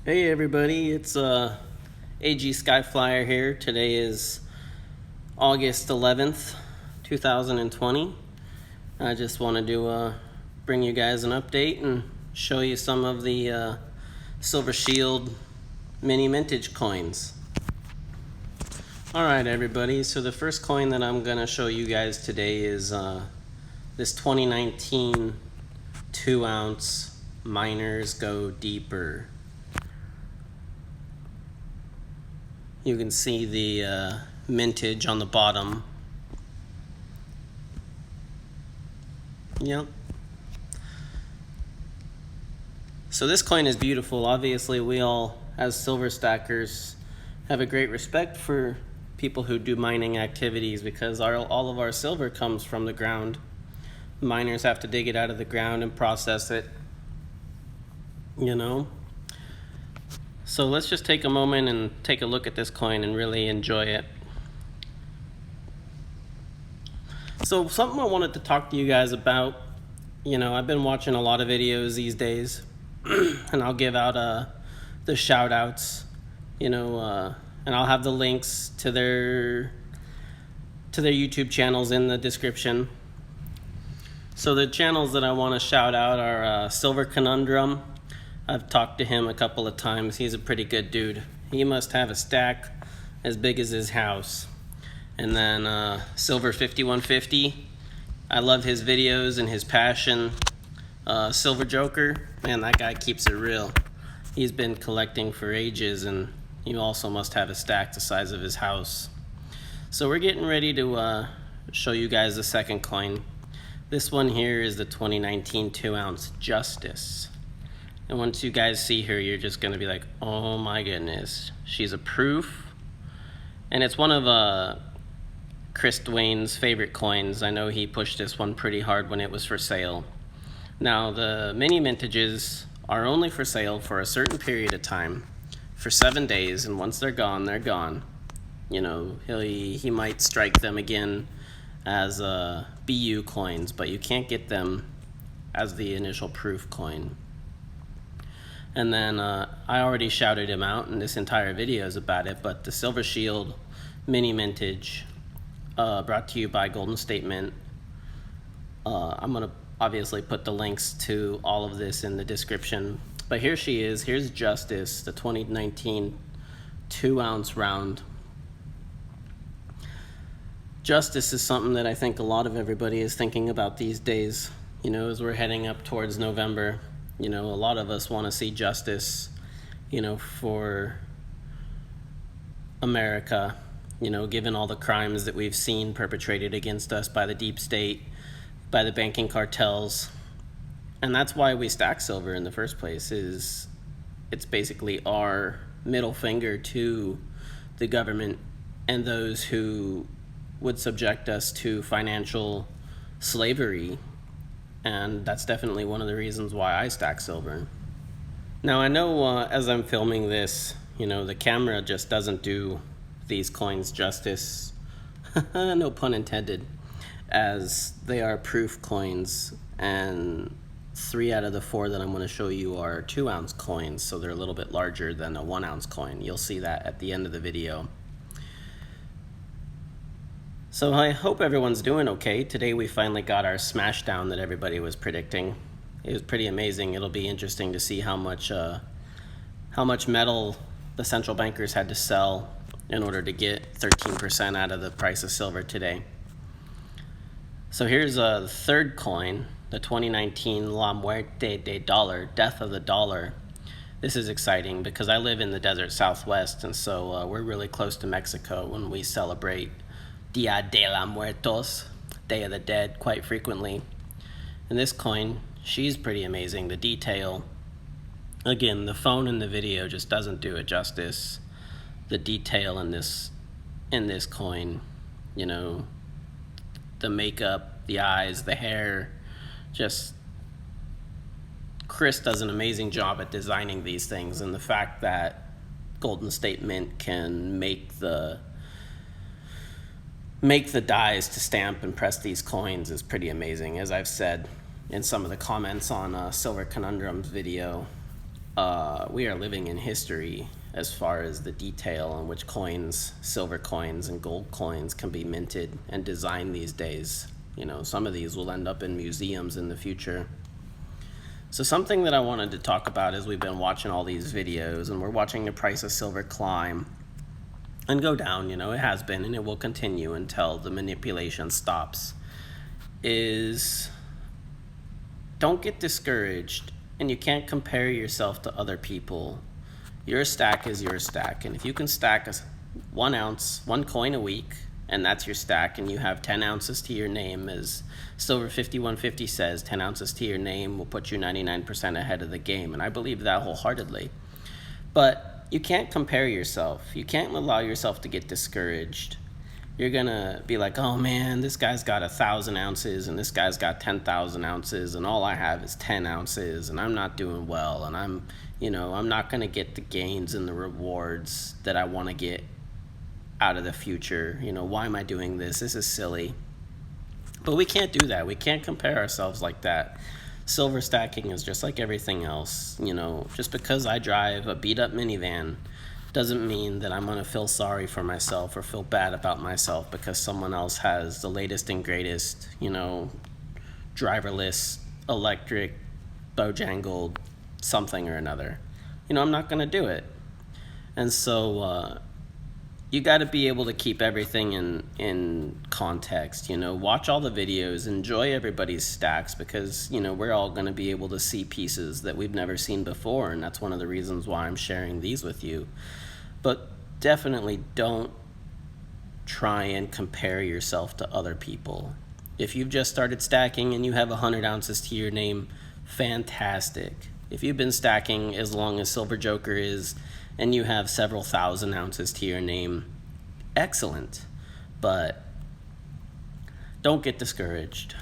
Hey everybody, it's AG Skyflyer here. Today is August 11th, 2020. I just wanted to bring you guys an update and show you some of the Silver Shield mini mintage coins. Alright everybody, so the first coin that I'm going to show you guys today is this 2019 2-ounce Miners Go Deeper. You can see the mintage on the bottom. Yep. So this coin is beautiful. Obviously, we all, as silver stackers, have a great respect for people who do mining activities because all of our silver comes from the ground. Miners have to dig it out of the ground and process it, you know. So let's just take a moment and take a look at this coin and really enjoy it. So something I wanted to talk to you guys about, I've been watching a lot of videos these days and I'll give out the shout outs, and I'll have the links to their YouTube channels in the description. So the channels that I want to shout out are Silver Conundrum. I've talked to him a couple of times. He's a pretty good dude. He must have a stack as big as his house. And then Silver 5150. I love his videos and his passion. Silver Joker, man, that guy keeps it real. He's been collecting for ages, and he also must have a stack the size of his house. So we're getting ready to show you guys the second coin. This one here is the 2019 2-ounce Justice. And once you guys see her, you're just going to be like, oh my goodness, she's a proof. And it's one of Chris Duane's favorite coins. I know he pushed this one pretty hard when it was for sale. Now, the mini mintages are only for sale for a certain period of time, for 7 days, and once they're gone, they're gone. He might strike them again as BU coins, but you can't get them as the initial proof coin. And then I already shouted him out, and this entire video is about it, but the Silver Shield mini mintage, brought to you by Golden State Mint. I'm going to obviously put the links to all of this in the description. But here she is. Here's Justice, the 2019 2-ounce round. Justice is something that I think a lot of everybody is thinking about these days, as we're heading up towards November. A lot of us want to see justice, for America, given all the crimes that we've seen perpetrated against us by the deep state, by the banking cartels. And that's why we stack silver in the first place. It's basically our middle finger to the government and those who would subject us to financial slavery. And that's definitely one of the reasons why I stack silver. Now, I know as I'm filming this, the camera just doesn't do these coins justice, no pun intended, as they are proof coins, and 3 out of the 4 that I'm going to show you are 2-ounce coins, so they're a little bit larger than a 1-ounce coin. You'll see that at the end of the video. So I hope everyone's doing okay. Today we finally got our smash down that everybody was predicting. It was pretty amazing. It'll be interesting to see how much metal the central bankers had to sell in order to get 13% out of the price of silver today. So here's the third coin, the 2019 La Muerte de Dollar, Death of the Dollar. This is exciting because I live in the desert Southwest, and so we're really close to Mexico when we celebrate Dia de los Muertos, Day of the Dead, quite frequently. And this coin, she's pretty amazing. The detail, again, the phone in the video just doesn't do it justice. The detail in this coin, the makeup, the eyes, the hair, just Chris does an amazing job at designing these things, and the fact that Golden State Mint can make the dies to stamp and press these coins is pretty amazing. As I've said in some of the comments on Silver Conundrum's video, we are living in history as far as the detail on which coins, silver coins and gold coins can be minted and designed these days. Some of these will end up in museums in the future. So something that I wanted to talk about is we've been watching all these videos and we're watching the price of silver climb and go down. It has been and it will continue until the manipulation stops. Is don't get discouraged, and you can't compare yourself to other people. Your stack is your stack, and if you can stack 1 ounce, 1 coin a week, and that's your stack, and you have 10 ounces to your name, as Silver 5150 says, 10 ounces to your name will put you 99% ahead of the game, and I believe that wholeheartedly. But you can't compare yourself. You can't allow yourself to get discouraged. You're gonna be like, oh man, this guy's got 1,000 ounces and this guy's got 10,000 ounces and all I have is 10 ounces and I'm not doing well and I'm not gonna get the gains and the rewards that I wanna get out of the future. Why am I doing this? This is silly. But we can't do that. We can't compare ourselves like that. Silver stacking is just like everything else. Just because I drive a beat up minivan doesn't mean that I'm going to feel sorry for myself or feel bad about myself because someone else has the latest and greatest, driverless, electric, bojangled something or another. I'm not going to do it. And so you got to be able to keep everything in context. Watch all the videos, enjoy everybody's stacks, because we're all going to be able to see pieces that we've never seen before, and that's one of the reasons why I'm sharing these with you. But definitely don't try and compare yourself to other people. If you've just started stacking and you have 100 ounces to your name, fantastic. If you've been stacking as long as Silver Joker is and you have several thousand ounces to your name, excellent. But don't get discouraged.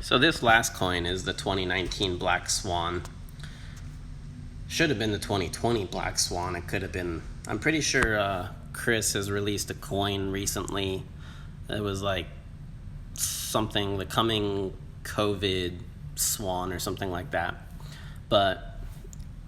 So this last coin is the 2019 Black Swan. Should have been the 2020 Black Swan. It could have been. I'm pretty sure Chris has released a coin recently. It was like something, the coming COVID Swan or something like that. But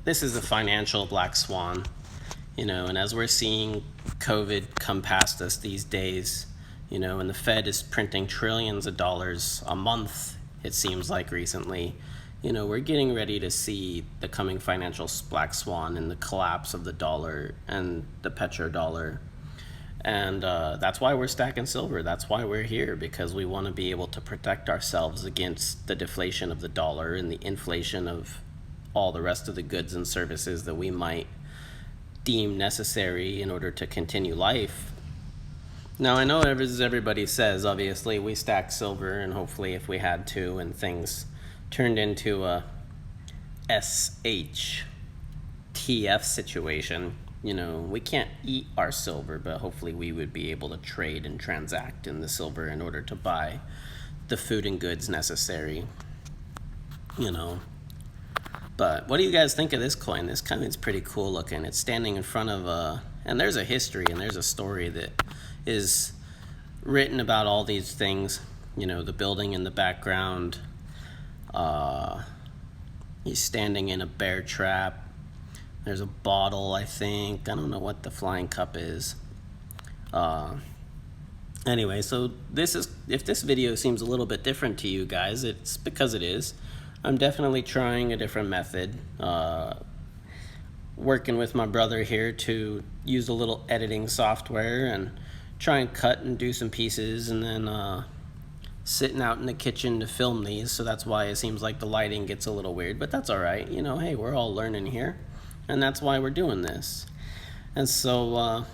this is the financial Black Swan, and as we're seeing COVID come past us these days, and the Fed is printing trillions of dollars a month, it seems like recently, we're getting ready to see the coming financial Black Swan and the collapse of the dollar and the petrodollar. And that's why we're stacking silver. That's why we're here, because we want to be able to protect ourselves against the deflation of the dollar and the inflation of all the rest of the goods and services that we might deem necessary in order to continue life. Now, I know as everybody says, obviously, we stack silver, and hopefully if we had to and things turned into a SHTF situation, we can't eat our silver, but hopefully we would be able to trade and transact in the silver in order to buy the food and goods necessary, But what do you guys think of this coin? This coin's pretty cool looking. It's standing in front of and there's a history and there's a story that is written about all these things. The building in the background. He's standing in a bear trap. There's a bottle, I think. I don't know what the flying cup is. Anyway, so if this video seems a little bit different to you guys, it's because it is. I'm definitely trying a different method. Working with my brother here to use a little editing software and try and cut and do some pieces, and then sitting out in the kitchen to film these. So that's why it seems like the lighting gets a little weird, but that's all right. Hey, we're all learning here, and that's why we're doing this. And so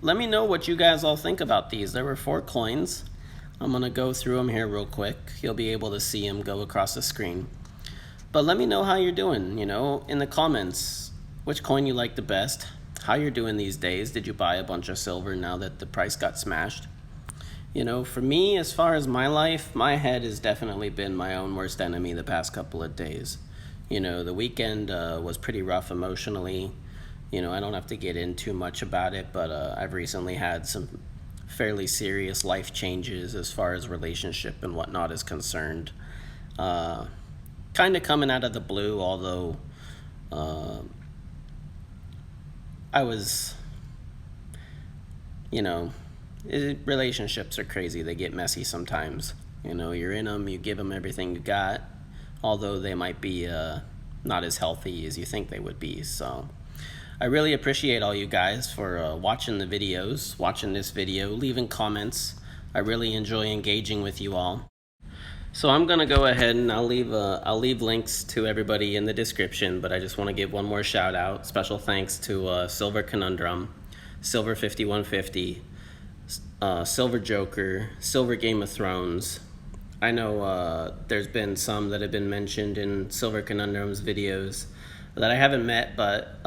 let me know what you guys all think about these. There were 4 coins. I'm going to go through them here real quick. You'll be able to see them go across the screen. But let me know how you're doing, in the comments, which coin you like the best, how you're doing these days. Did you buy a bunch of silver now that the price got smashed? For me, as far as my life, my head has definitely been my own worst enemy the past couple of days. The weekend was pretty rough emotionally. I don't have to get in too much about it, but I've recently had some fairly serious life changes as far as relationship and whatnot is concerned. kind of coming out of the blue, although I was, you know, relationships are crazy. They get messy sometimes. You know, you're in them, you give them everything you got, although they might be not as healthy as you think they would be. So I really appreciate all you guys for watching the videos, watching this video, leaving comments. I really enjoy engaging with you all. So I'm gonna go ahead and I'll leave links to everybody in the description, but I just want to give one more shout out. Special thanks to Silver Conundrum, Silver 5150, Silver Joker, Silver Game of Thrones. I know there's been some that have been mentioned in Silver Conundrum's videos that I haven't met, but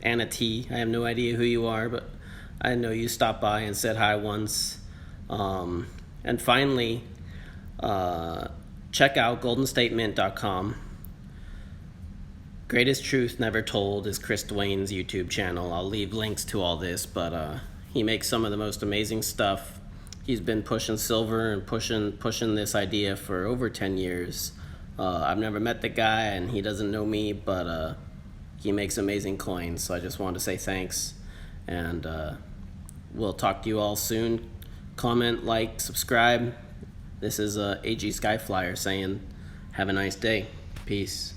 Anna T, I have no idea who you are, but I know you stopped by and said hi once. And finally, check out goldenstatemint.com. Greatest Truth Never Told is Chris Duane's YouTube channel. I'll leave links to all this, but he makes some of the most amazing stuff. He's been pushing silver and pushing this idea for over 10 years. I've never met the guy and he doesn't know me, but he makes amazing coins. So I just wanted to say thanks, and we'll talk to you all soon. Comment, like, subscribe. This is AG Skyflyer saying have a nice day. Peace.